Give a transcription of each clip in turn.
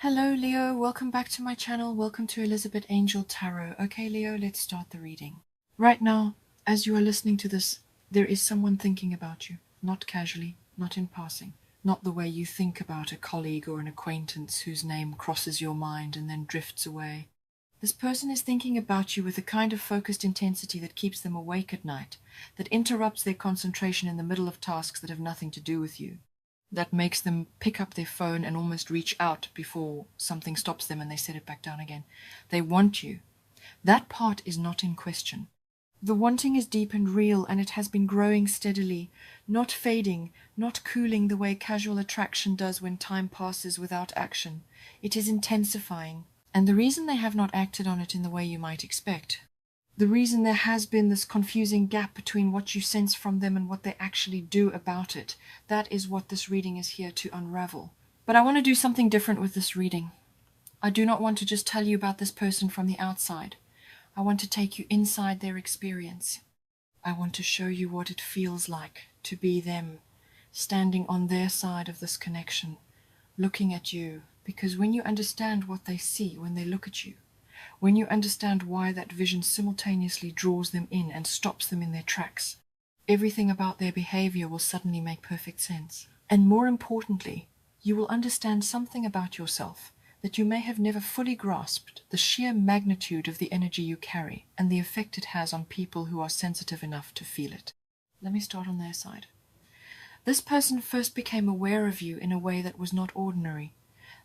Hello Leo, welcome back to my channel. Welcome to Elizabeth Angel Tarot. Okay Leo, let's start the reading. Right now, as you are listening to this, there is someone thinking about you. Not casually, not in passing. Not the way you think about a colleague or an acquaintance whose name crosses your mind and then drifts away. This person is thinking about you with a kind of focused intensity that keeps them awake at night, that interrupts their concentration in the middle of tasks that have nothing to do with you, that makes them pick up their phone and almost reach out before something stops them and they set it back down again. They want you. That part is not in question. The wanting is deep and real, and it has been growing steadily, not fading, not cooling the way casual attraction does when time passes without action. It is intensifying. And the reason they have not acted on it in the way you might expect, the reason there has been this confusing gap between what you sense from them and what they actually do about it, that is what this reading is here to unravel. But I want to do something different with this reading. I do not want to just tell you about this person from the outside. I want to take you inside their experience. I want to show you what it feels like to be them, standing on their side of this connection, looking at you. Because when you understand what they see when they look at you, when you understand why that vision simultaneously draws them in and stops them in their tracks, everything about their behavior will suddenly make perfect sense. And more importantly, you will understand something about yourself that you may have never fully grasped, the sheer magnitude of the energy you carry and the effect it has on people who are sensitive enough to feel it. Let me start on their side. This person first became aware of you in a way that was not ordinary.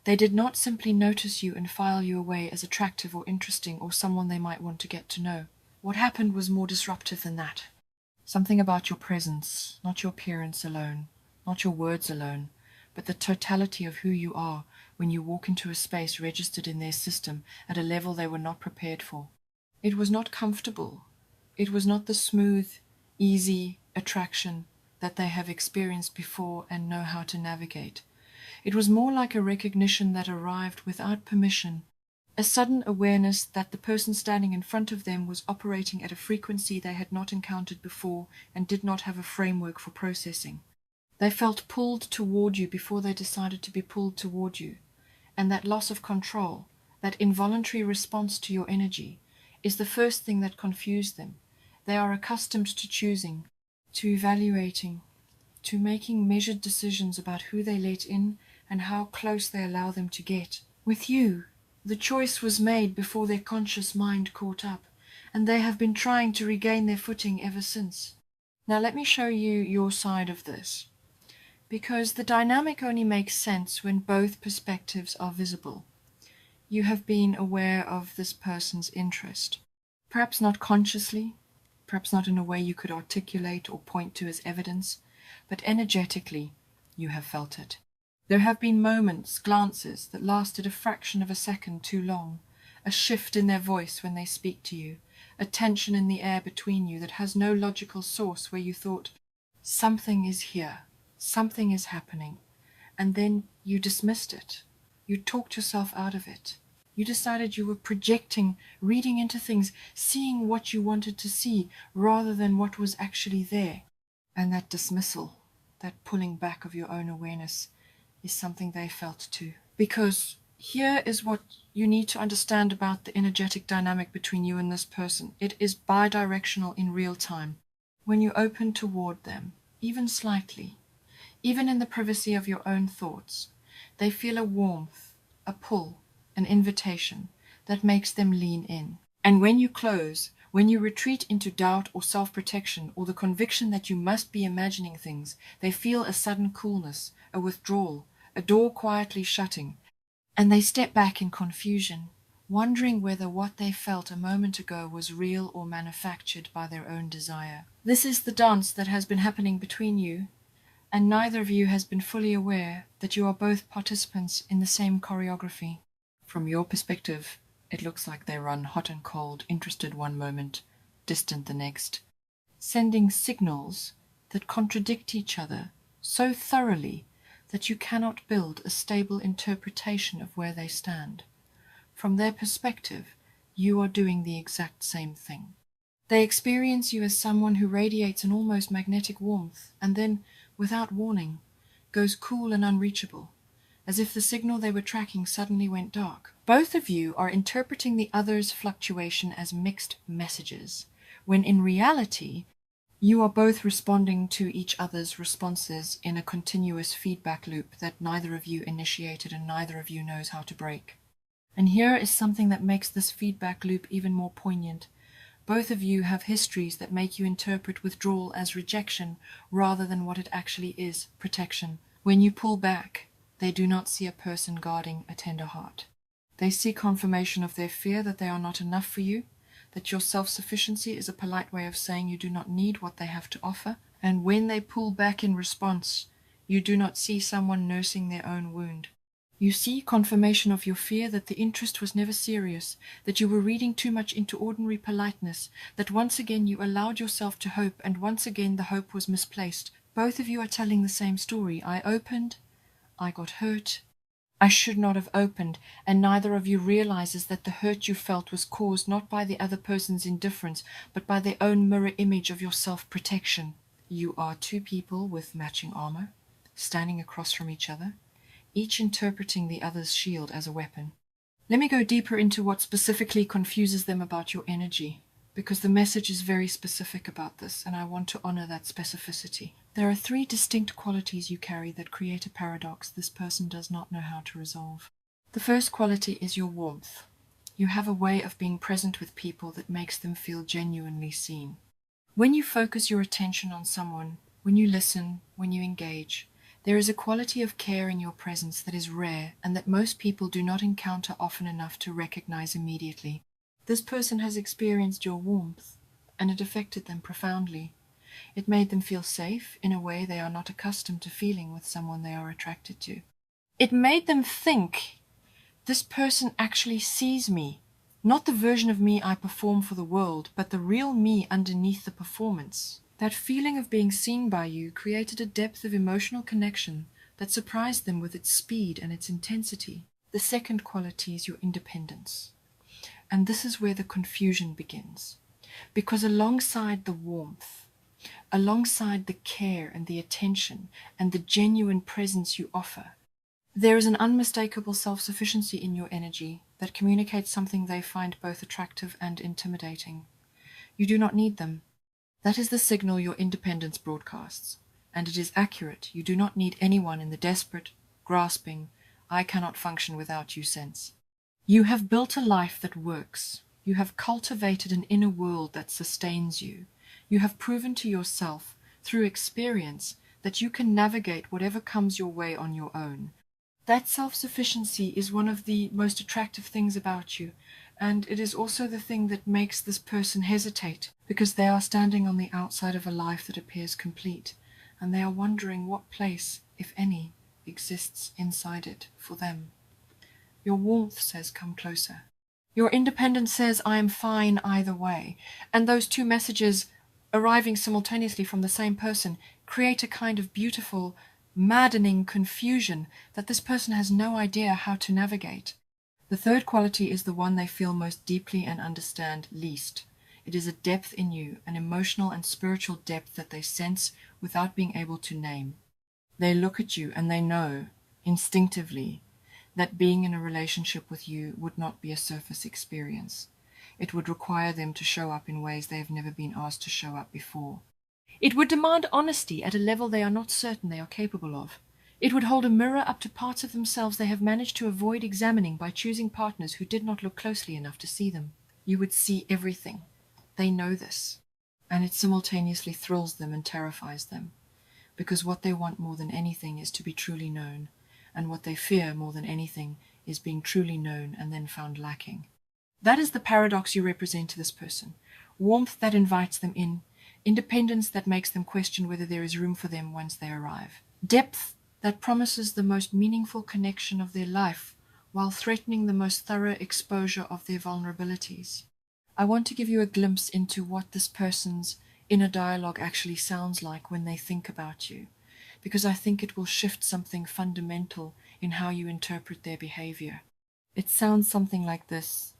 They did not simply notice you and file you away as attractive or interesting or someone they might want to get to know. What happened was more disruptive than that. Something about your presence, not your appearance alone, not your words alone, but the totality of who you are when you walk into a space registered in their system at a level they were not prepared for. It was not comfortable. It was not the smooth, easy attraction that they have experienced before and know how to navigate. It was more like a recognition that arrived without permission, a sudden awareness that the person standing in front of them was operating at a frequency they had not encountered before and did not have a framework for processing. They felt pulled toward you before they decided to be pulled toward you, and that loss of control, that involuntary response to your energy, is the first thing that confused them. They are accustomed to choosing, to evaluating, to making measured decisions about who they let in and how close they allow them to get. With you, the choice was made before their conscious mind caught up, and they have been trying to regain their footing ever since. Now let me show you your side of this, because the dynamic only makes sense when both perspectives are visible. You have been aware of this person's interest, perhaps not consciously, perhaps not in a way you could articulate or point to as evidence, but energetically you have felt it. There have been moments, glances, that lasted a fraction of a second too long, a shift in their voice when they speak to you, a tension in the air between you that has no logical source, where you thought, something is here, something is happening, and then you dismissed it. You talked yourself out of it. You decided you were projecting, reading into things, seeing what you wanted to see rather than what was actually there. And that dismissal, that pulling back of your own awareness, is something they felt too. Because here is what you need to understand about the energetic dynamic between you and this person. It is bi-directional in real time. When you open toward them, even slightly, even in the privacy of your own thoughts, they feel a warmth, a pull, an invitation that makes them lean in. And when you close, when you retreat into doubt or self-protection or the conviction that you must be imagining things, they feel a sudden coolness, a withdrawal, a door quietly shutting, and they step back in confusion, wondering whether what they felt a moment ago was real or manufactured by their own desire. This is the dance that has been happening between you, and neither of you has been fully aware that you are both participants in the same choreography. From your perspective, it looks like they run hot and cold, interested one moment, distant the next, sending signals that contradict each other so thoroughly that you cannot build a stable interpretation of where they stand. From their perspective, you are doing the exact same thing. They experience you as someone who radiates an almost magnetic warmth and then, without warning, goes cool and unreachable, as if the signal they were tracking suddenly went dark. Both of you are interpreting the other's fluctuation as mixed messages, when in reality, you are both responding to each other's responses in a continuous feedback loop that neither of you initiated and neither of you knows how to break. And here is something that makes this feedback loop even more poignant. Both of you have histories that make you interpret withdrawal as rejection rather than what it actually is, protection. When you pull back, they do not see a person guarding a tender heart. They see confirmation of their fear that they are not enough for you, that your self-sufficiency is a polite way of saying you do not need what they have to offer. And when they pull back in response, you do not see someone nursing their own wound. You see confirmation of your fear that the interest was never serious, that you were reading too much into ordinary politeness, that once again you allowed yourself to hope, and once again the hope was misplaced. Both of you are telling the same story. I opened, I got hurt, I should not have opened, and neither of you realizes that the hurt you felt was caused not by the other person's indifference, but by their own mirror image of your self-protection. You are two people with matching armor, standing across from each other, each interpreting the other's shield as a weapon. Let me go deeper into what specifically confuses them about your energy, because the message is very specific about this, and I want to honor that specificity. There are 3 distinct qualities you carry that create a paradox this person does not know how to resolve. The first quality is your warmth. You have a way of being present with people that makes them feel genuinely seen. When you focus your attention on someone, when you listen, when you engage, there is a quality of care in your presence that is rare and that most people do not encounter often enough to recognize immediately. This person has experienced your warmth, and it affected them profoundly. It made them feel safe in a way they are not accustomed to feeling with someone they are attracted to. It made them think, this person actually sees me, not the version of me I perform for the world, but the real me underneath the performance. That feeling of being seen by you created a depth of emotional connection that surprised them with its speed and its intensity. The second quality is your independence. And this is where the confusion begins. Because alongside the warmth, alongside the care and the attention and the genuine presence you offer, there is an unmistakable self-sufficiency in your energy that communicates something they find both attractive and intimidating. You do not need them. That is the signal your independence broadcasts, and it is accurate. You do not need anyone in the desperate, grasping, I cannot function without you sense. You have built a life that works. You have cultivated an inner world that sustains you. You have proven to yourself, through experience, that you can navigate whatever comes your way on your own. That self-sufficiency is one of the most attractive things about you, and it is also the thing that makes this person hesitate, because they are standing on the outside of a life that appears complete, and they are wondering what place, if any, exists inside it for them. Your warmth says, come closer. Your independence says, I am fine either way. And those 2 messages arriving simultaneously from the same person create a kind of beautiful, maddening confusion that this person has no idea how to navigate. The third quality is the one they feel most deeply and understand least. It is a depth in you, an emotional and spiritual depth that they sense without being able to name. They look at you and they know, instinctively, that being in a relationship with you would not be a surface experience. It would require them to show up in ways they have never been asked to show up before. It would demand honesty at a level they are not certain they are capable of. It would hold a mirror up to parts of themselves they have managed to avoid examining by choosing partners who did not look closely enough to see them. You would see everything. They know this. And it simultaneously thrills them and terrifies them. Because what they want more than anything is to be truly known. And what they fear more than anything is being truly known and then found lacking. That is the paradox you represent to this person. Warmth that invites them in. Independence that makes them question whether there is room for them once they arrive. Depth that promises the most meaningful connection of their life while threatening the most thorough exposure of their vulnerabilities. I want to give you a glimpse into what this person's inner dialogue actually sounds like when they think about you, because I think it will shift something fundamental in how you interpret their behavior. It sounds something like this.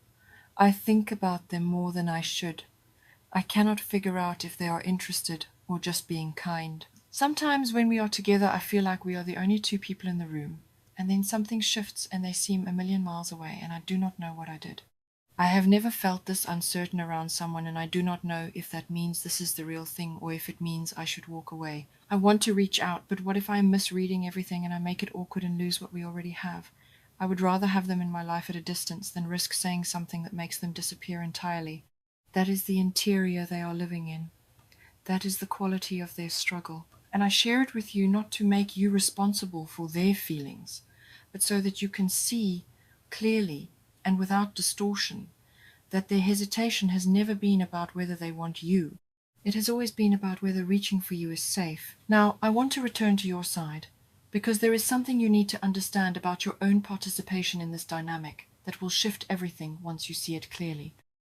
I think about them more than I should. I cannot figure out if they are interested or just being kind. Sometimes when we are together, I feel like we are the only 2 people in the room, and then something shifts and they seem a million miles away, and I do not know what I did. I have never felt this uncertain around someone, and I do not know if that means this is the real thing or if it means I should walk away. I want to reach out, but what if I am misreading everything and I make it awkward and lose what we already have? I would rather have them in my life at a distance than risk saying something that makes them disappear entirely. That is the interior they are living in. That is the quality of their struggle. And I share it with you not to make you responsible for their feelings, but so that you can see clearly and without distortion that their hesitation has never been about whether they want you. It has always been about whether reaching for you is safe. Now, I want to return to your side, because there is something you need to understand about your own participation in this dynamic that will shift everything once you see it clearly.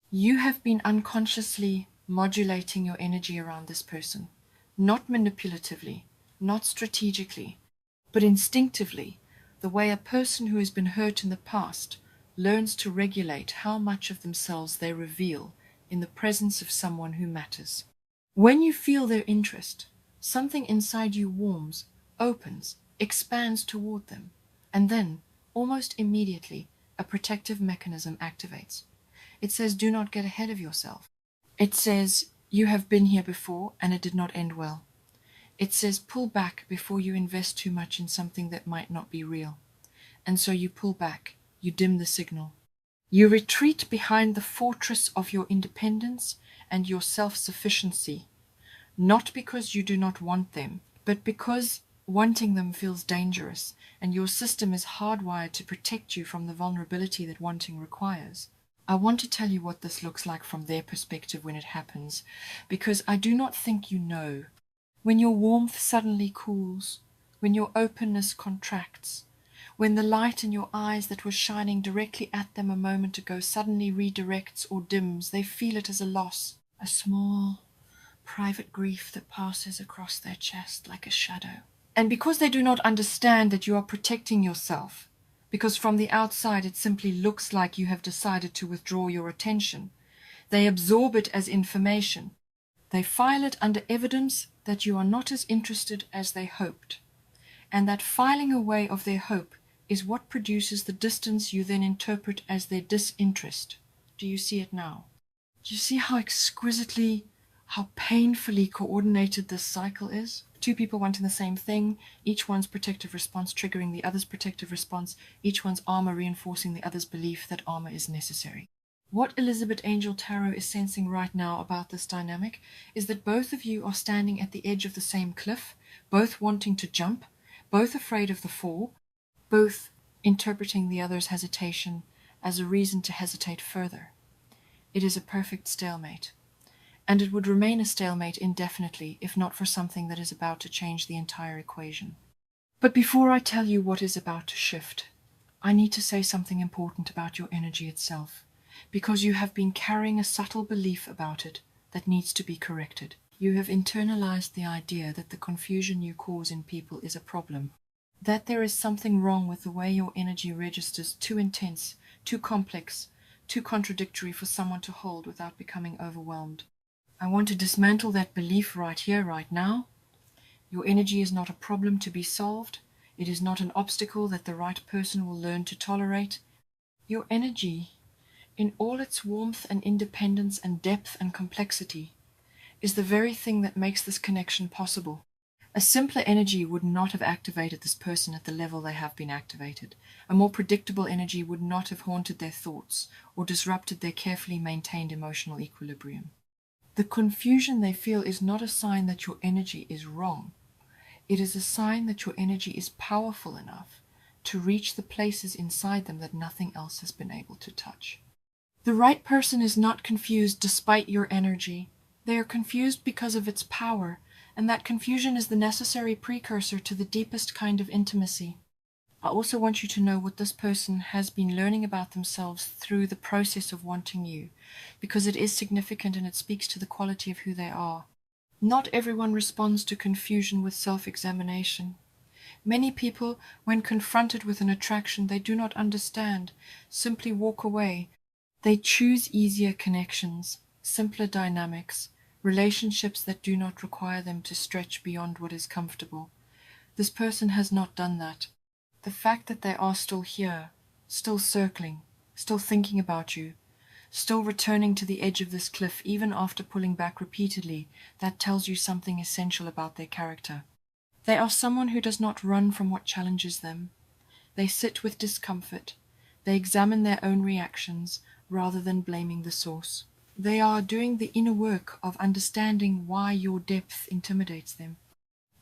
You have been unconsciously modulating your energy around this person, not manipulatively, not strategically, but instinctively, the way a person who has been hurt in the past learns to regulate how much of themselves they reveal in the presence of someone who matters. When you feel their interest, something inside you warms, opens, expands toward them, and then, almost immediately, a protective mechanism activates. It says, do not get ahead of yourself. It says, you have been here before and it did not end well. It says, pull back before you invest too much in something that might not be real. And so you pull back. You dim the signal. You retreat behind the fortress of your independence and your self-sufficiency, not because you do not want them, but because wanting them feels dangerous, and your system is hardwired to protect you from the vulnerability that wanting requires. I want to tell you what this looks like from their perspective when it happens, because I do not think you know. When your warmth suddenly cools, when your openness contracts, when the light in your eyes that was shining directly at them a moment ago suddenly redirects or dims, they feel it as a loss, a small, private grief that passes across their chest like a shadow. And because they do not understand that you are protecting yourself, because from the outside it simply looks like you have decided to withdraw your attention, they absorb it as information. They file it under evidence that you are not as interested as they hoped. And that filing away of their hope is what produces the distance you then interpret as their disinterest. Do you see it now? Do you see how exquisitely, how painfully coordinated this cycle is? Two people wanting the same thing, each one's protective response triggering the other's protective response, each one's armor reinforcing the other's belief that armor is necessary. What Elizabeth Angel Tarot is sensing right now about this dynamic is that both of you are standing at the edge of the same cliff, both wanting to jump, both afraid of the fall, both interpreting the other's hesitation as a reason to hesitate further. It is a perfect stalemate, and it would remain a stalemate indefinitely if not for something that is about to change the entire equation. But before I tell you what is about to shift, I need to say something important about your energy itself, because you have been carrying a subtle belief about it that needs to be corrected. You have internalized the idea that the confusion you cause in people is a problem, that there is something wrong with the way your energy registers, too intense, too complex, too contradictory for someone to hold without becoming overwhelmed. I want to dismantle that belief right here, right now. Your energy is not a problem to be solved. It is not an obstacle that the right person will learn to tolerate. Your energy, in all its warmth and independence and depth and complexity, is the very thing that makes this connection possible. A simpler energy would not have activated this person at the level they have been activated. A more predictable energy would not have haunted their thoughts or disrupted their carefully maintained emotional equilibrium. The confusion they feel is not a sign that your energy is wrong. It is a sign that your energy is powerful enough to reach the places inside them that nothing else has been able to touch. The right person is not confused despite your energy. They are confused because of its power, and that confusion is the necessary precursor to the deepest kind of intimacy. I also want you to know what this person has been learning about themselves through the process of wanting you, because it is significant and it speaks to the quality of who they are. Not everyone responds to confusion with self-examination. Many people, when confronted with an attraction they do not understand, simply walk away. They choose easier connections, simpler dynamics, relationships that do not require them to stretch beyond what is comfortable. This person has not done that. the fact that they are still here, still circling, still thinking about you, still returning to the edge of this cliff even after pulling back repeatedly, that tells you something essential about their character. They are someone who does not run from what challenges them. They sit with discomfort. They examine their own reactions rather than blaming the source. They are doing the inner work of understanding why your depth intimidates them.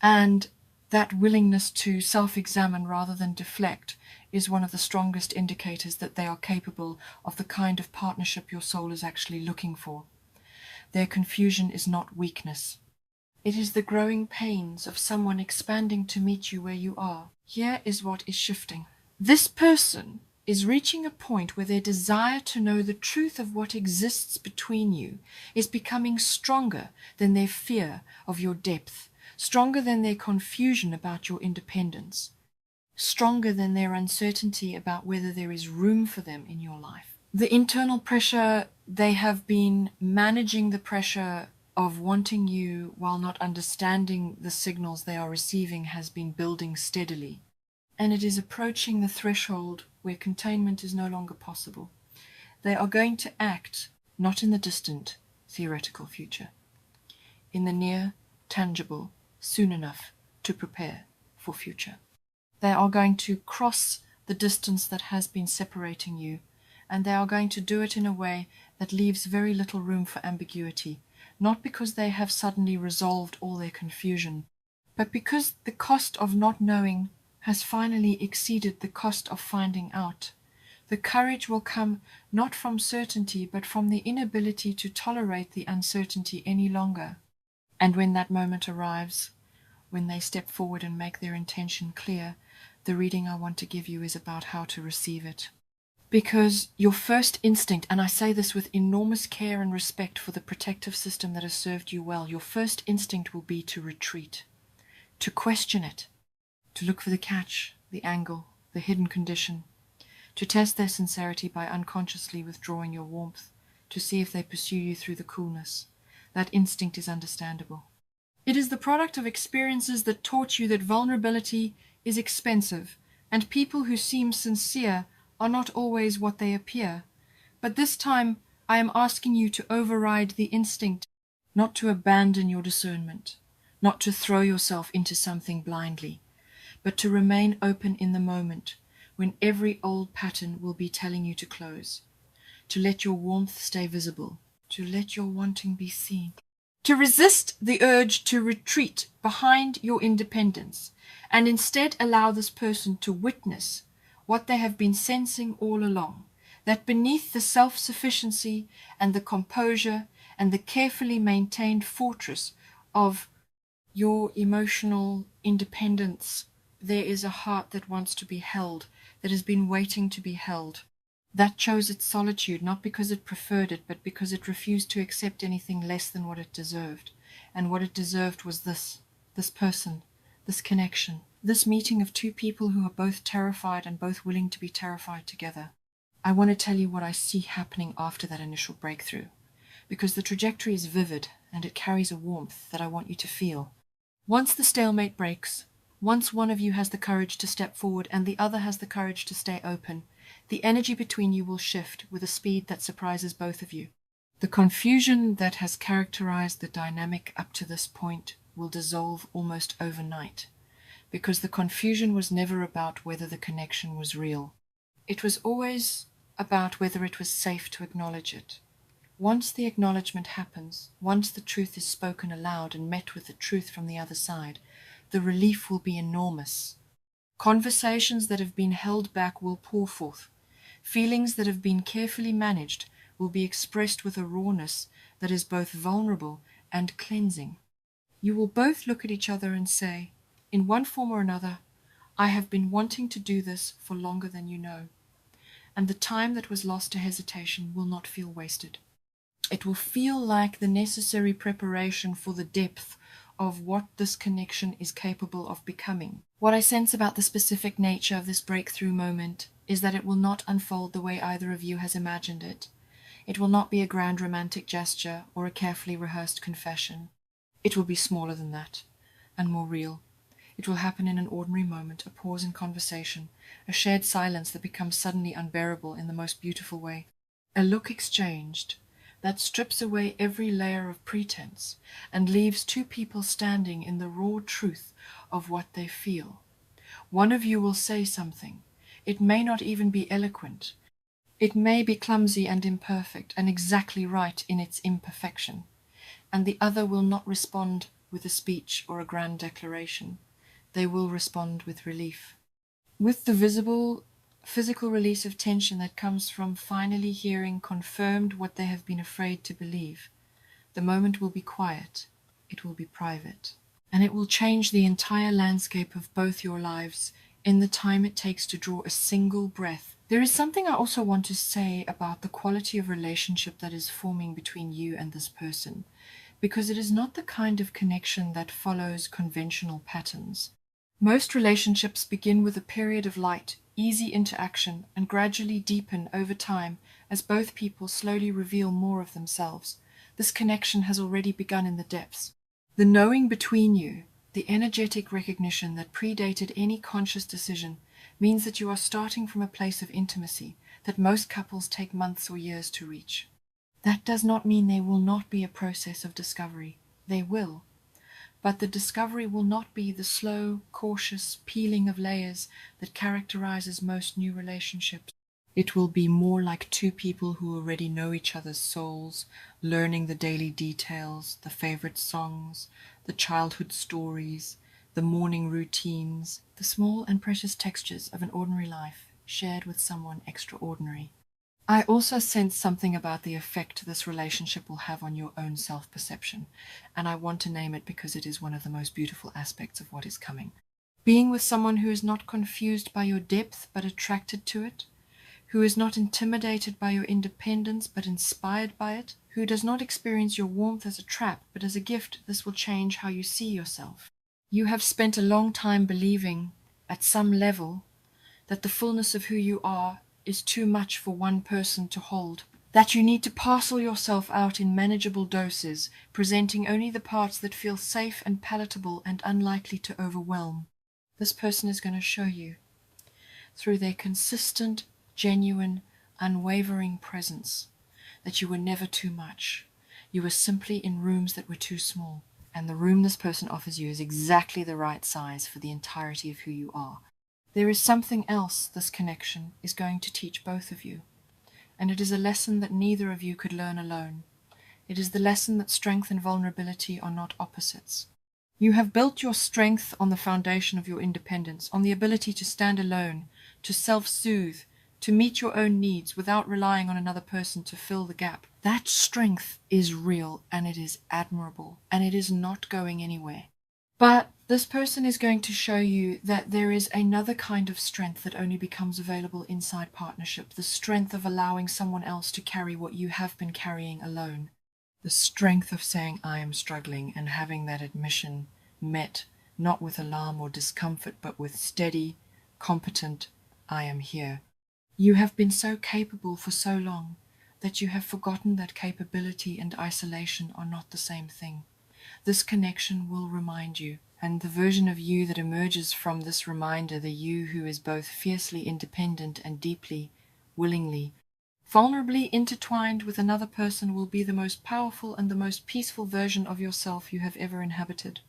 And that willingness to self-examine rather than deflect is one of the strongest indicators that they are capable of the kind of partnership your soul is actually looking for. Their confusion is not weakness. It is the growing pains of someone expanding to meet you where you are. Here is what is shifting. This person is reaching a point where their desire to know the truth of what exists between you is becoming stronger than their fear of your depth, stronger than their confusion about your independence, stronger than their uncertainty about whether there is room for them in your life. The internal pressure, they have been managing the pressure of wanting you while not understanding the signals they are receiving has been building steadily. And it is approaching the threshold where containment is no longer possible. They are going to act not in the distant, theoretical future, in the near, tangible, soon enough to prepare for future. They are going to cross the distance that has been separating you, and they are going to do it in a way that leaves very little room for ambiguity, not because they have suddenly resolved all their confusion, but because the cost of not knowing has finally exceeded the cost of finding out. The courage will come not from certainty, but from the inability to tolerate the uncertainty any longer. And when that moment arrives, when they step forward and make their intention clear, the reading I want to give you is about how to receive it. Because your first instinct, and I say this with enormous care and respect for the protective system that has served you well, your first instinct will be to retreat, to question it, to look for the catch, the angle, the hidden condition, to test their sincerity by unconsciously withdrawing your warmth, to see if they pursue you through the coolness. That instinct is understandable. It is the product of experiences that taught you that vulnerability is expensive, and people who seem sincere are not always what they appear. But this time I am asking you to override the instinct, not to abandon your discernment, not to throw yourself into something blindly, but to remain open in the moment when every old pattern will be telling you to close, to let your warmth stay visible, to let your wanting be seen, to resist the urge to retreat behind your independence, and instead allow this person to witness what they have been sensing all along, that beneath the self-sufficiency and the composure and the carefully maintained fortress of your emotional independence, there is a heart that wants to be held, that has been waiting to be held, that chose its solitude not because it preferred it, but because it refused to accept anything less than what it deserved. And what it deserved was this person, this connection, this meeting of two people who are both terrified and both willing to be terrified together. I want to tell you what I see happening after that initial breakthrough, because the trajectory is vivid and it carries a warmth that I want you to feel. Once the stalemate breaks, once one of you has the courage to step forward and the other has the courage to stay open, the energy between you will shift with a speed that surprises both of you. The confusion that has characterized the dynamic up to this point will dissolve almost overnight, because the confusion was never about whether the connection was real. It was always about whether it was safe to acknowledge it. Once the acknowledgement happens, once the truth is spoken aloud and met with the truth from the other side, the relief will be enormous. Conversations that have been held back will pour forth. Feelings that have been carefully managed will be expressed with a rawness that is both vulnerable and cleansing. You will both look at each other and say, in one form or another, I have been wanting to do this for longer than you know. And the time that was lost to hesitation will not feel wasted. It will feel like the necessary preparation for the depth of what this connection is capable of becoming. What I sense about the specific nature of this breakthrough moment is that it will not unfold the way either of you has imagined it. It will not be a grand romantic gesture or a carefully rehearsed confession. It will be smaller than that, and more real. It will happen in an ordinary moment, a pause in conversation, a shared silence that becomes suddenly unbearable in the most beautiful way. A look exchanged that strips away every layer of pretense and leaves two people standing in the raw truth of what they feel. One of you will say something. It may not even be eloquent. It may be clumsy and imperfect and exactly right in its imperfection, and the other will not respond with a speech or a grand declaration. They will respond with relief. With the visible, physical release of tension that comes from finally hearing confirmed what they have been afraid to believe, the moment will be quiet, it will be private, and it will change the entire landscape of both your lives in the time it takes to draw a single breath. There is something I also want to say about the quality of relationship that is forming between you and this person, because it is not the kind of connection that follows conventional patterns. Most relationships begin with a period of light, easy interaction and gradually deepen over time as both people slowly reveal more of themselves. This connection has already begun in the depths. The knowing between you, the energetic recognition that predated any conscious decision, means that you are starting from a place of intimacy that most couples take months or years to reach. That does not mean there will not be a process of discovery. They will. But the discovery will not be the slow, cautious peeling of layers that characterizes most new relationships. It will be more like two people who already know each other's souls, learning the daily details, the favorite songs, the childhood stories, the morning routines, the small and precious textures of an ordinary life shared with someone extraordinary. I also sense something about the effect this relationship will have on your own self-perception, and I want to name it because it is one of the most beautiful aspects of what is coming. Being with someone who is not confused by your depth but attracted to it, who is not intimidated by your independence but inspired by it, who does not experience your warmth as a trap but as a gift, this will change how you see yourself. You have spent a long time believing, at some level, that the fullness of who you are is too much for one person to hold, that you need to parcel yourself out in manageable doses, presenting only the parts that feel safe and palatable and unlikely to overwhelm. This person is going to show you, through their consistent, genuine, unwavering presence, that you were never too much. You were simply in rooms that were too small, and the room this person offers you is exactly the right size for the entirety of who you are. There is something else this connection is going to teach both of you, and it is a lesson that neither of you could learn alone. It is the lesson that strength and vulnerability are not opposites. You have built your strength on the foundation of your independence, on the ability to stand alone, to self-soothe, to meet your own needs without relying on another person to fill the gap. That strength is real, and it is admirable, and it is not going anywhere. But this person is going to show you that there is another kind of strength that only becomes available inside partnership, the strength of allowing someone else to carry what you have been carrying alone. The strength of saying, I am struggling, and having that admission met, not with alarm or discomfort, but with steady, competent, I am here. You have been so capable for so long that you have forgotten that capability and isolation are not the same thing. This connection will remind you, and the version of you that emerges from this reminder, the you who is both fiercely independent and deeply, willingly, vulnerably intertwined with another person, will be the most powerful and the most peaceful version of yourself you have ever inhabited.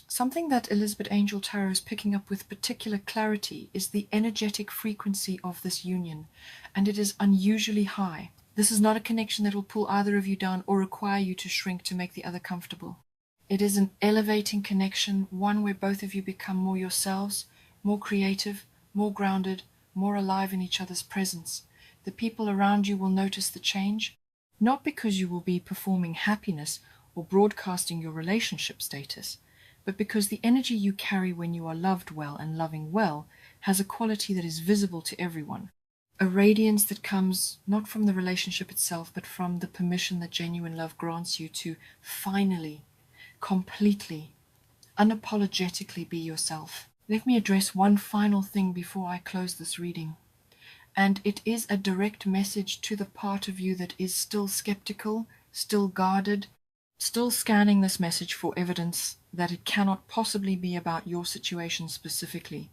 Something that Elizabeth Angel Tarot is picking up with particular clarity is the energetic frequency of this union, and it is unusually high. This is not a connection that will pull either of you down or require you to shrink to make the other comfortable. It is an elevating connection, one where both of you become more yourselves, more creative, more grounded, more alive in each other's presence. The people around you will notice the change, not because you will be performing happiness or broadcasting your relationship status, but because the energy you carry when you are loved well and loving well has a quality that is visible to everyone. A radiance that comes not from the relationship itself, but from the permission that genuine love grants you to finally, completely, unapologetically be yourself. Let me address one final thing before I close this reading. And it is a direct message to the part of you that is still skeptical, still guarded, still scanning this message for evidence that it cannot possibly be about your situation specifically.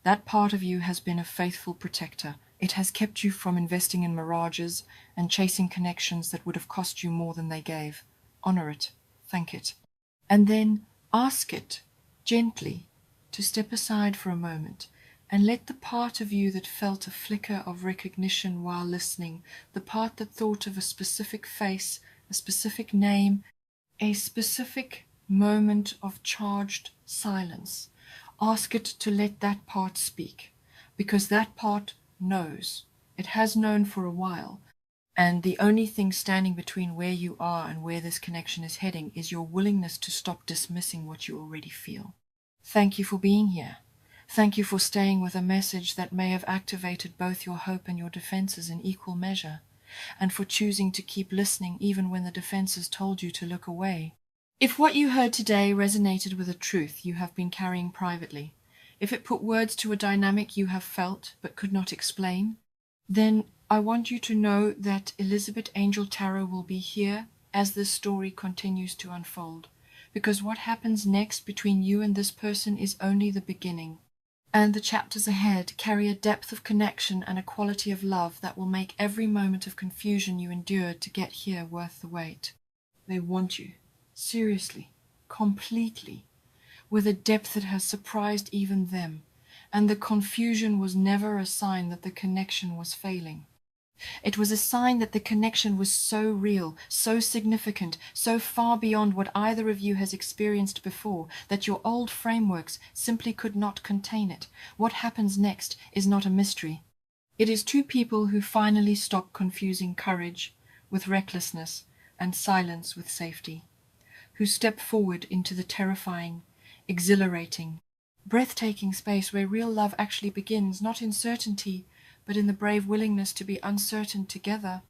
That part of you has been a faithful protector. It has kept you from investing in mirages and chasing connections that would have cost you more than they gave. Honor it. Thank it. And then ask it, gently, to step aside for a moment and let the part of you that felt a flicker of recognition while listening, the part that thought of a specific face, a specific name, a specific moment of charged silence, ask it to let that part speak, because that part knows. It has known for a while, and the only thing standing between where you are and where this connection is heading is your willingness to stop dismissing what you already feel. Thank you for being here. Thank you for staying with a message that may have activated both your hope and your defenses in equal measure, and for choosing to keep listening even when the defenses told you to look away. If what you heard today resonated with a truth you have been carrying privately, if it put words to a dynamic you have felt but could not explain, then I want you to know that Elizabeth Angel Tarot will be here as this story continues to unfold, because what happens next between you and this person is only the beginning, and the chapters ahead carry a depth of connection and a quality of love that will make every moment of confusion you endured to get here worth the wait. They want you, seriously, completely, with a depth that has surprised even them, and the confusion was never a sign that the connection was failing. It was a sign that the connection was so real, so significant, so far beyond what either of you has experienced before, that your old frameworks simply could not contain it. What happens next is not a mystery. It is two people who finally stop confusing courage with recklessness and silence with safety, who step forward into the terrifying, exhilarating, breathtaking space where real love actually begins, not in certainty, but in the brave willingness to be uncertain together.